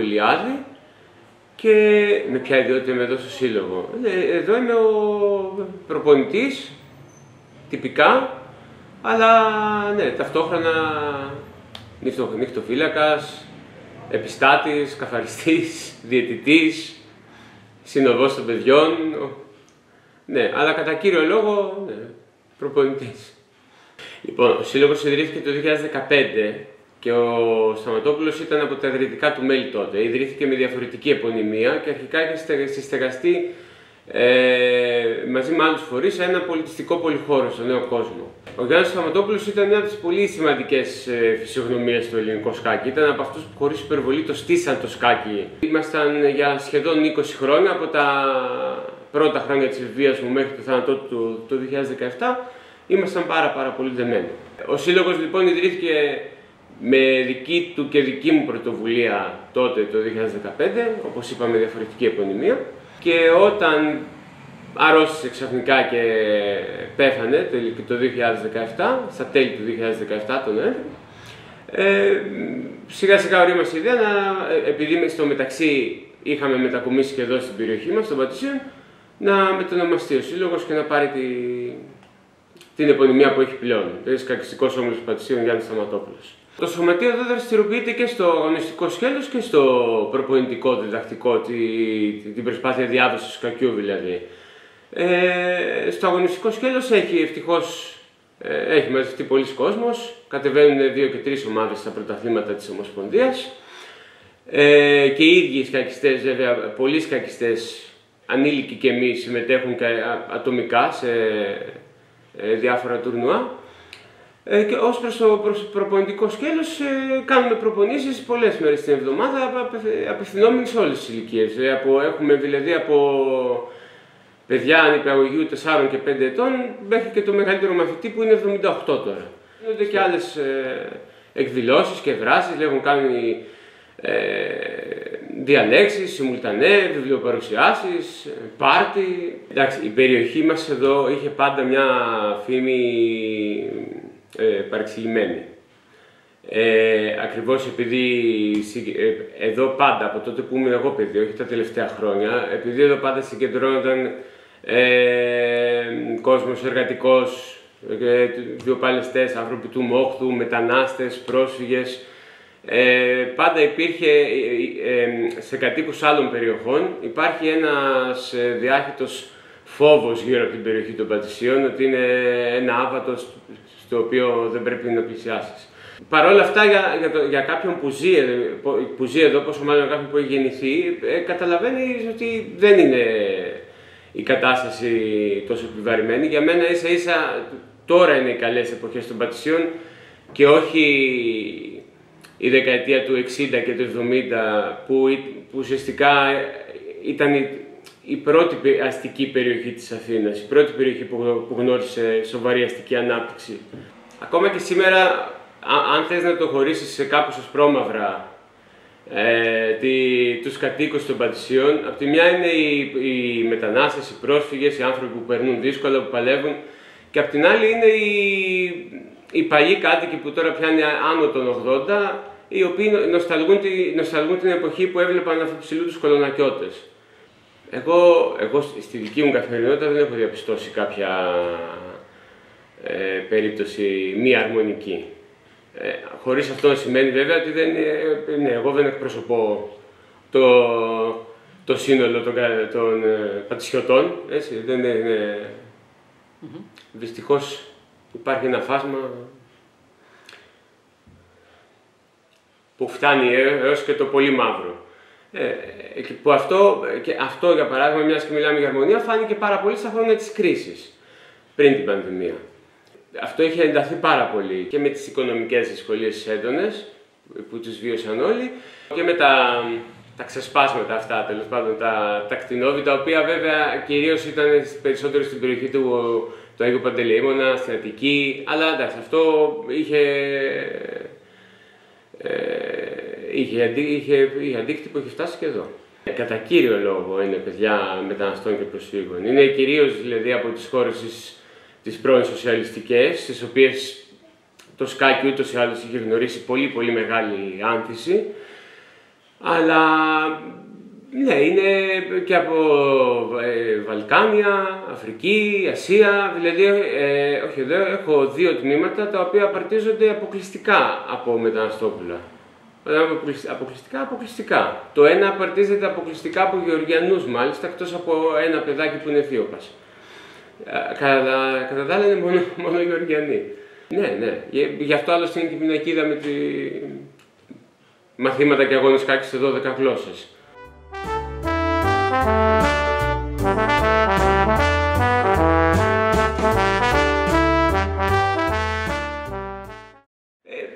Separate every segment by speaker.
Speaker 1: Άκου Ηλιάδη. Και με ποια ιδιότητα είμαι εδώ στο σύλλογο. Εδώ είμαι ο προπονητής, τυπικά, αλλά ναι, ταυτόχρονα νυχτοφύλακας, επιστάτης, καθαριστής, διαιτητής, συνοδός των παιδιών. Ναι, αλλά κατά κύριο λόγο, ναι, προπονητής. Λοιπόν, ο σύλλογος ιδρύθηκε το 2015 και ο Σταματόπουλος ήταν από τα ιδρυτικά του μέλη τότε. Ιδρύθηκε με διαφορετική επωνυμία και αρχικά είχε συστεγαστεί μαζί με άλλους φορείς σε ένα πολιτιστικό πολυχώρο στο Νέο Κόσμο. Ο Γιάννης Σταματόπουλος ήταν μια από τις πολύ σημαντικές φυσιογνωμίες στο ελληνικό σκάκι. Ήταν από αυτούς που χωρίς υπερβολή το στήσαν το σκάκι. Ήμασταν για σχεδόν 20 χρόνια, από τα πρώτα χρόνια της εφηβείας μου μέχρι το θάνατό του το 2017, ήμασταν πάρα πολύ δεμένοι. Ο σύλλογος λοιπόν ιδρύθηκε με δική του και δική μου πρωτοβουλία τότε το 2015, όπως είπαμε, διαφορετική επωνυμία, και όταν αρρώστησε ξαφνικά και πέθανε το 2017, στα τέλη του 2017 τον Νοέμβριο, σιγά σιγά ορίμασε η ιδέα, επειδή στο μεταξύ είχαμε μετακομίσει και εδώ στην περιοχή μας, στον Πατησίων, να μετονομαστεί ο σύλλογος και να πάρει την επωνυμία που έχει πλέον. Δηλαδή Σκακιστικός Όμιλος Πατησίων Γιάννης Σταματόπουλος. Το σωματείο εδώ δραστηριοποιείται και στο αγωνιστικό σκέλος και στο προπονητικό, διδακτικό, την προσπάθεια διάδοσης του σκακιού δηλαδή. Στο αγωνιστικό σκέλος ευτυχώς έχει μαζευτεί πολλοί κόσμος, κατεβαίνουν 2 και 3 ομάδες στα πρωταθλήματα της Ομοσπονδίας και οι ίδιοι σκακιστές, βέβαια πολλοί σκακιστές, ανήλικοι και εμείς, συμμετέχουν και ατομικά σε διάφορα τουρνουά. Και ως προς το προπονητικό σκέλος κάνουμε προπονήσεις πολλές μέρες την εβδομάδα, απευθυνόμενοι σε όλες τις ηλικίες. Έχουμε δηλαδή από παιδιά νηπιαγωγείου 4 και 5 ετών μέχρι και το μεγαλύτερο μαθητή που είναι 78 τώρα. Γίνονται και άλλες εκδηλώσεις και δράσεις, έχουν κάνει διαλέξεις, συμμουλτανέ, βιβλιοπαρουσιάσεις, πάρτι. Εντάξει, η περιοχή μας εδώ είχε πάντα μια φήμη παρεξηγημένη. Ακριβώς επειδή εδώ πάντα, από τότε που ήμουν εγώ παιδί, όχι τα τελευταία χρόνια, επειδή εδώ πάντα συγκεντρώνονταν κόσμος εργατικός, βιοπαλαιστές, άνθρωποι του μόχθου, μετανάστες, πρόσφυγες, πάντα υπήρχε σε κατοίκους άλλων περιοχών, υπάρχει ένας διάχυτος φόβος γύρω από την περιοχή των Πατησίων, ότι είναι ένα άβατο στο οποίο δεν πρέπει να πλησιάσεις. Παρ' όλα αυτά, για κάποιον που ζει εδώ, πόσο μάλλον κάποιον που έχει γεννηθεί, καταλαβαίνει ότι δεν είναι η κατάσταση τόσο επιβαρημένη. Για μένα ίσα-ίσα τώρα είναι οι καλές εποχές των Πατησίων και όχι η δεκαετία του 60 και του 70 που ουσιαστικά ήταν η πρώτη αστική περιοχή της Αθήνας, η πρώτη περιοχή που γνώρισε σοβαρή αστική ανάπτυξη. Ακόμα και σήμερα, αν θες να το χωρίσεις σε κάπως ασπρόμαυρα τους κατοίκους των Πατησίων, από τη μια είναι οι μετανάστες, οι πρόσφυγες, οι άνθρωποι που περνούν δύσκολα, που παλεύουν, και από την άλλη είναι οι παλιοί κάτοικοι που τώρα πια είναι άνω των 80, οι οποίοι νοσταλγούν την εποχή που έβλεπαν αυτού τους κολονακιώτες. Εγώ στη δική μου καθημερινότητα δεν έχω διαπιστώσει κάποια περίπτωση μη αρμονική. Χωρίς αυτό να σημαίνει βέβαια ότι εγώ δεν εκπροσωπώ το σύνολο των πατησιωτών. Δυστυχώς υπάρχει ένα φάσμα που φτάνει έως και το πολύ μαύρο. Που αυτό για παράδειγμα, μιας και μιλάμε για αρμονία, φάνηκε πάρα πολύ στα χρόνια της κρίσης, πριν την πανδημία. Αυτό είχε ενταθεί πάρα πολύ και με τις οικονομικές δυσκολίες έντονες που τις βίωσαν όλοι και με τα ξεσπάσματα αυτά, τέλος πάντων, τα κτηνόβη, τα οποία βέβαια κυρίως ήταν περισσότερο στην περιοχή του Αγίου Παντελεήμονα, στην Αττική, αλλά εντάξει, αυτό είχε αντίκτυπο, είχε φτάσει και εδώ. Κατά κύριο λόγο είναι παιδιά μεταναστών και προσφύγων. Είναι κυρίως δηλαδή από τις χώρες τις πρώην σοσιαλιστικές, στις οποίες το σκάκι ούτως ή άλλως είχε γνωρίσει πολύ μεγάλη άνθηση. Αλλά ναι, είναι και από Βαλκάνια, Αφρική, Ασία, δηλαδή όχι εδώ, έχω 2 τμήματα τα οποία απαρτίζονται αποκλειστικά από μεταναστόπουλα. Αποκλειστικά. Το ένα απαρτίζεται αποκλειστικά από Γεωργιανούς μάλιστα, εκτός από ένα παιδάκι που είναι Αιθίωπας. Κατά τα άλλα είναι μόνο Γεωργιανοί. Ναι. Γι' αυτό άλλωστε είναι και η πινακίδα με μαθήματα και αγώνες σκάκης σε 12 γλώσσες.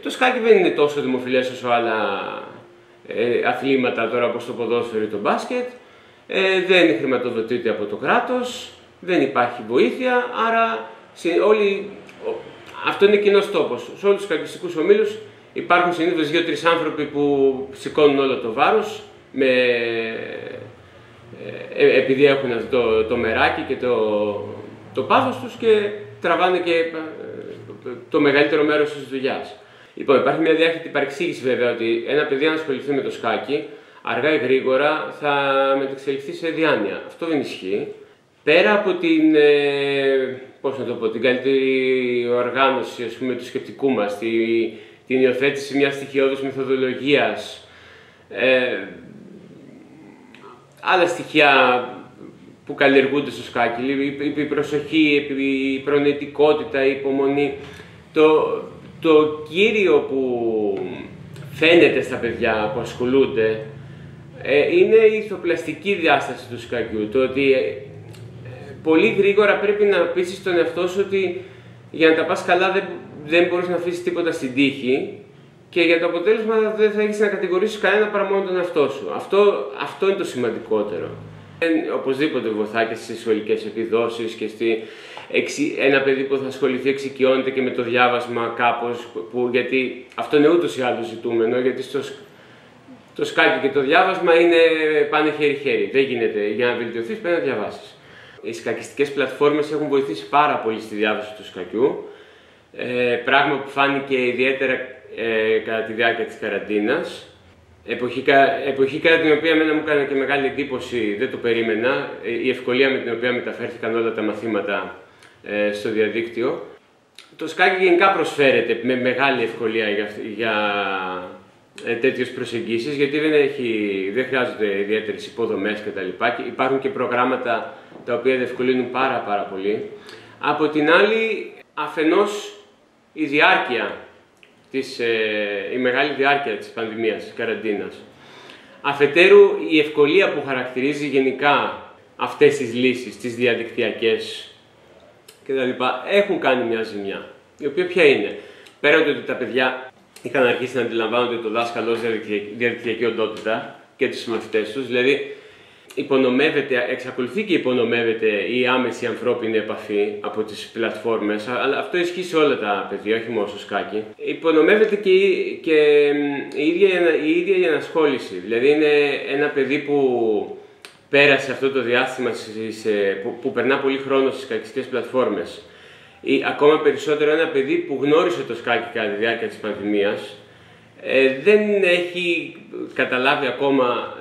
Speaker 1: Το σκάκι δεν είναι τόσο δημοφιλές όσο άλλα αθλήματα τώρα όπως το ποδόσφαιρο ή το μπάσκετ. Δεν χρηματοδοτείται από το κράτος, δεν υπάρχει βοήθεια, άρα αυτό είναι κοινός τόπος. Σε όλους τους σκακιστικούς ομίλους υπάρχουν συνήθως 2-3 άνθρωποι που σηκώνουν όλο το βάρος επειδή έχουν το μεράκι και το πάθος τους και τραβάνε και το μεγαλύτερο μέρος της δουλειάς. Λοιπόν, υπάρχει μια διάχυτη παρεξήγηση βέβαια ότι ένα παιδί αν ασχοληθεί με το σκάκι, αργά ή γρήγορα θα μετεξελιχθεί σε διάνοια. Αυτό δεν ισχύει. Πέρα από την καλύτερη οργάνωση του σκεπτικού μας, την υιοθέτηση μιας στοιχειώδους μεθοδολογίας, άλλα στοιχεία που καλλιεργούνται στο σκάκι, η προσοχή, η προνοητικότητα, η υπομονή. Το κύριο που φαίνεται στα παιδιά που ασχολούνται είναι η ηθοπλαστική διάσταση του σκακιού. Το ότι πολύ γρήγορα πρέπει να πείσεις τον εαυτό σου ότι για να τα πας καλά δεν μπορείς να αφήσεις τίποτα στην τύχη και για το αποτέλεσμα δεν θα έχεις να κατηγορήσεις κανένα παρά μόνο τον εαυτό σου. Αυτό είναι το σημαντικότερο. Οπωσδήποτε βοηθάει και στις σχολικές επιδόσεις και ένα παιδί που θα ασχοληθεί εξοικειώνεται και με το διάβασμα κάπως, γιατί αυτό είναι ούτως ή άλλως ζητούμενο, γιατί το σκάκι και το διάβασμα πάνε χέρι-χέρι. Δεν γίνεται, για να βελτιωθείς πρέπει να διαβάσεις. Οι σκακιστικές πλατφόρμες έχουν βοηθήσει πάρα πολύ στη διάβαση του σκακιού, πράγμα που φάνηκε ιδιαίτερα κατά τη διάρκεια της καραντίνας. Εποχή κατά την οποία εμένα μου έκανε και μεγάλη εντύπωση, δεν το περίμενα, η ευκολία με την οποία μεταφέρθηκαν όλα τα μαθήματα στο διαδίκτυο. Το σκάκι γενικά προσφέρεται με μεγάλη ευκολία για τέτοιες προσεγγίσεις, γιατί δεν χρειάζονται ιδιαίτερες υποδομές κτλ. Υπάρχουν και προγράμματα τα οποία διευκολύνουν πάρα πολύ. Από την άλλη, αφενός η διάρκεια, η μεγάλη διάρκεια της πανδημίας, της καραντίνας. Αφετέρου, η ευκολία που χαρακτηρίζει γενικά αυτές τις λύσεις, τις διαδικτυακές κτλ. Έχουν κάνει μια ζημιά, η οποία ποια είναι? Πέρα από το ότι τα παιδιά είχαν αρχίσει να αντιλαμβάνονται το δάσκαλο ως διαδικτυακή οντότητα και τους μαθητές τους, δηλαδή εξακολουθεί και υπονομεύεται η άμεση ανθρώπινη επαφή από τις πλατφόρμες, αλλά αυτό ισχύει σε όλα τα παιδιά, όχι μόνο στο σκάκι. Υπονομεύεται και η ίδια η ενασχόληση, δηλαδή είναι ένα παιδί που πέρασε αυτό το διάστημα, που περνά πολύ χρόνο στις σκακιστικές πλατφόρμες, ή ακόμα περισσότερο ένα παιδί που γνώρισε το σκάκι κατά τη διάρκεια της πανδημίας, δεν έχει καταλάβει ακόμα,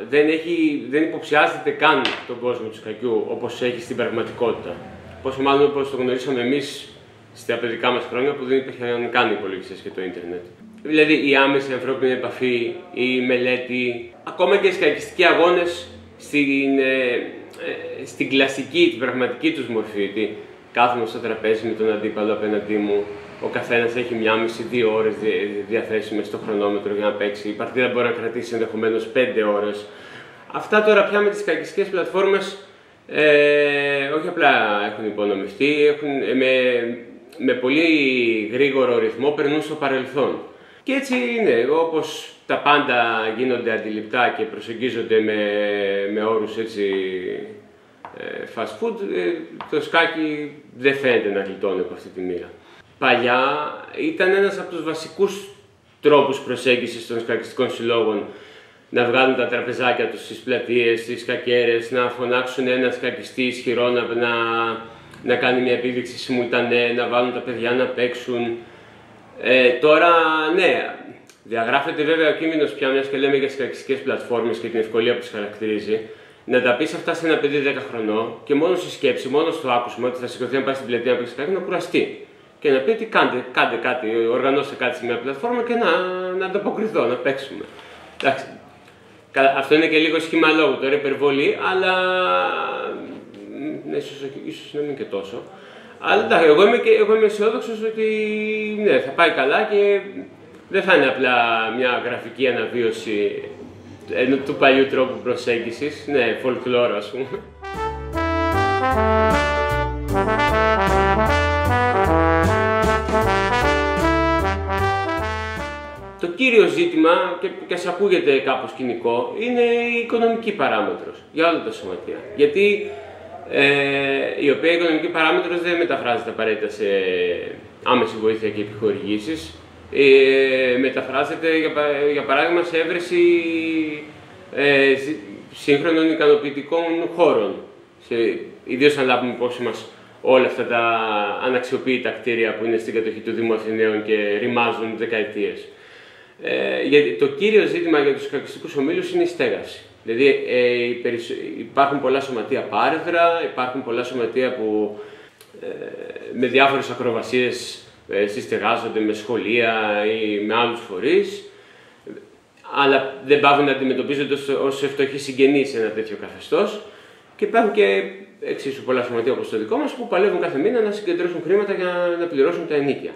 Speaker 1: δεν υποψιάζεται καν τον κόσμο του σκακιού όπως έχει στην πραγματικότητα. Πόσο μάλλον όπως το γνωρίσαμε εμείς στα παιδικά μας χρόνια που δεν υπήρχαν καν υπολογιστές και το ίντερνετ. Δηλαδή η άμεση ανθρώπινη επαφή, η μελέτη, ακόμα και οι σκακιστικοί αγώνες στην κλασική, την πραγματική τους μορφή. Κάθομαι στο τραπέζι με τον αντίπαλο απέναντί μου, ο καθένας έχει 1,5-2 ώρες διαθέσιμες στο χρονόμετρο για να παίξει. Η παρτίδα μπορεί να κρατήσει ενδεχομένως 5 ώρες. Αυτά τώρα πια με τις σκακιστικές πλατφόρμες όχι απλά έχουν υπονομευτεί, με πολύ γρήγορο ρυθμό περνούν στο παρελθόν. Και έτσι είναι, όπως τα πάντα γίνονται αντιληπτά και προσεγγίζονται με όρους έτσι fast food, το σκάκι δεν φαίνεται να γλιτώνει από αυτή τη μοίρα. Παλιά ήταν ένας από τους βασικούς τρόπους προσέγγισης των σκακιστικών συλλόγων να βγάλουν τα τραπεζάκια τους στις πλατείες, στις σκακέρες, να φωνάξουν ένα σκακιστή ισχυρό να κάνει μια επίδειξη συμμουλτανέ, να βάλουν τα παιδιά να παίξουν. Τώρα, ναι, Διαγράφεται βέβαια ο κίνδυνος πια, μιας και λέμε για συγχρονιστικές πλατφόρμες και την ευκολία που τις χαρακτηρίζει, να τα πεις αυτά σε ένα παιδί 10 χρονών και μόνο στη σκέψη, μόνο στο άκουσμα ότι θα σηκωθεί να πάει στην πλατεία να παίξει κάτι, να κουραστεί. Και να πει ότι κάντε κάτι, οργανώστε κάτι σε μια πλατφόρμα και να ανταποκριθώ, να παίξουμε. Εντάξει. Αυτό είναι και λίγο σχήμα λόγου, τώρα υπερβολή, αλλά ίσως να μην και τόσο. Αλλά εντάξει, εγώ είμαι αισιόδοξος ότι ναι, θα πάει καλά και δεν θα είναι απλά μια γραφική αναβίωση του παλιού τρόπου προσέγγισης, ναι, folklore ας πούμε. Το κύριο ζήτημα, και ας ακούγεται κάπως κοινικό, είναι η οικονομική παράμετρος για όλα τα σωματεία. Γιατί η οποία οικονομική παράμετρος δεν μεταφράζεται απαραίτητα σε άμεση βοήθεια και επιχορηγήσεις. Μεταφράζεται για παράδειγμα σε έβρεση σύγχρονων ικανοποιητικών χώρων. Ιδίως αν λάβουμε υπόψη μας όλα αυτά τα αναξιοποιητά κτίρια που είναι στην κατοχή του Δήμου Αθηναίων και ρημάζουν δεκαετίες. Γιατί το κύριο ζήτημα για τους κακιστικούς ομίλους είναι η στέγαση. Δηλαδή υπάρχουν πολλά σωματεία πάρεδρα, υπάρχουν πολλά σωματεία που με διάφορες ακροβασίες συστεγάζονται με σχολεία ή με άλλους φορείς, αλλά δεν πάβουν να αντιμετωπίζονται ως φτωχοί συγγενείς σε ένα τέτοιο καθεστώς. Και υπάρχουν και εξίσου πολλά σωματεία όπως το δικό μας που παλεύουν κάθε μήνα να συγκεντρώσουν χρήματα για να πληρώσουν τα ενοίκια.